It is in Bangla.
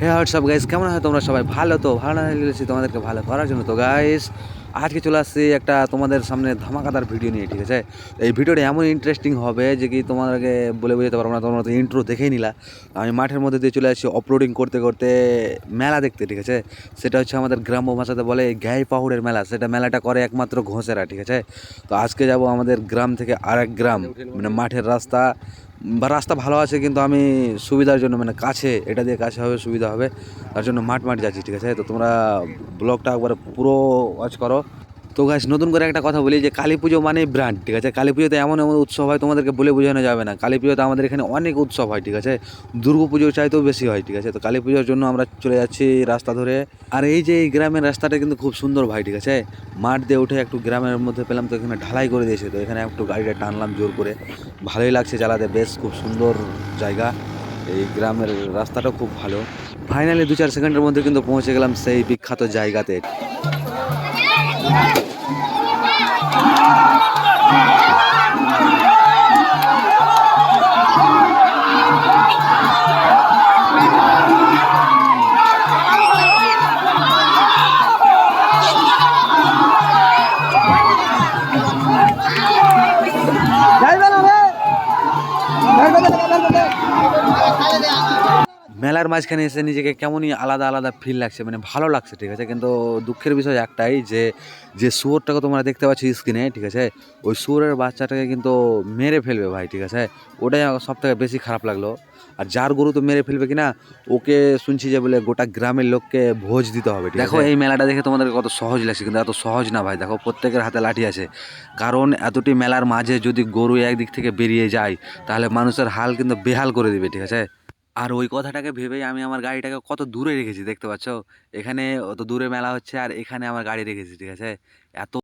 হ্যাঁ হোয়াটসঅ্যাপ গাইস, কেমন হয় তোমরা সবাই? ভালো তো? ভালো না লেগেছি তোমাদেরকে ভালো করার জন্য তো গাইস আজকে চলে আসছি একটা তোমাদের সামনে ধামাকাদার ভিডিও নিয়ে, ঠিক আছে? এই ভিডিওটা এমন ইন্টারেস্টিং হবে যে কি তোমাদেরকে বলে বোঝাতে পারবো না। তোমরা তো ইন্ট্রো দেখেই নিলা। আমি মাঠের মধ্যে দিয়ে চলে আসছি অপলোডিং করতে করতে মেলা দেখতে, ঠিক আছে? সেটা হচ্ছে আমাদের গ্রাম্য ভাষাতে বলে গাই পাহুড়ের মেলা। সেটা মেলাটা করে একমাত্র ঘোষেরা, ঠিক আছে? তো আজকে যাব আমাদের গ্রাম থেকে আরেক গ্রাম, মানে মাঠের রাস্তা বা রাস্তা ভালো আছে, কিন্তু আমি সুবিধার জন্য মানে কাছে, এটা দিয়ে কাছে হবে, সুবিধা হবে, তার জন্য মাঠ যাচ্ছি, ঠিক আছে? তো তোমরা ব্লগটা একবার পুরো ওয়াচ করো। তো গাইস, নতুন করে একটা কথা বলি যে কালী পুজো মানে ব্র্যান্ড, ঠিক আছে? কালী পুজোতে এমন এমন উৎসব হয় তোমাদেরকে বলে বোঝানো যাবে না। কালী পুজোতে আমাদের এখানে অনেক উৎসব হয়, ঠিক আছে? দুর্গা পুজোর চাইতেও বেশি হয়, ঠিক আছে? তো কালী পুজোর জন্য আমরা চলে যাচ্ছি রাস্তা ধরে। আর এই যে এই গ্রামের রাস্তাটা কিন্তু খুব সুন্দর ভাই, ঠিক আছে? মাঠ দিয়ে উঠে একটু গ্রামের মধ্যে পেলাম, তো এখানে ঢালাই করে দিয়েছে, তো এখানে একটু গাড়িটা টানলাম জোর করে। ভালোই লাগছে চালাতে, বেশ খুব সুন্দর জায়গা। এই গ্রামের রাস্তাটাও খুব ভালো। ফাইনালি 2-4 সেকেন্ডের মধ্যে কিন্তু পৌঁছে গেলাম সেই বিখ্যাত জায়গাতে। মেলার মাঝখানে এসে নিজেকে কেমনই আলাদা আলাদা ফিল লাগছে, মানে ভালো লাগছে, ঠিক আছে? কিন্তু দুঃখের বিষয় একটাই যে যে শুয়োরটাকে তোমরা দেখতে পাচ্ছ স্ক্রিনে, ঠিক আছে? ওই শুয়োরের বাচ্চাটাকে কিন্তু মেরে ফেলবে ভাই, ঠিক আছে? ওটাই আমার সব থেকে বেশি খারাপ লাগলো। আর যার গরু তো মেরে ফেলবে কিনা, ওকে শুনছি যে বলে গোটা গ্রামের লোককে ভোজ দিতে হবে, ঠিক আছে? দেখো এই মেলাটা দেখে তোমাদের কত সহজ লাগছে, কিন্তু এত সহজ না ভাই। দেখো প্রত্যেকের হাতে লাঠি আছে, কারণ এতটি মেলার মাঝে যদি গরু একদিক থেকে বেরিয়ে যায় তাহলে মানুষের হাল কিন্তু বেহাল করে দিবে, ঠিক আছে? আর ওই কথাটাকে ভেবেই আমি আমার গাড়িটাকে কত দূরে রেখেছি, দেখতে পাচ্ছ? এখানে অত দূরে মেলা হচ্ছে আর এখানে আমার গাড়ি রেখেছি, ঠিক আছে? এত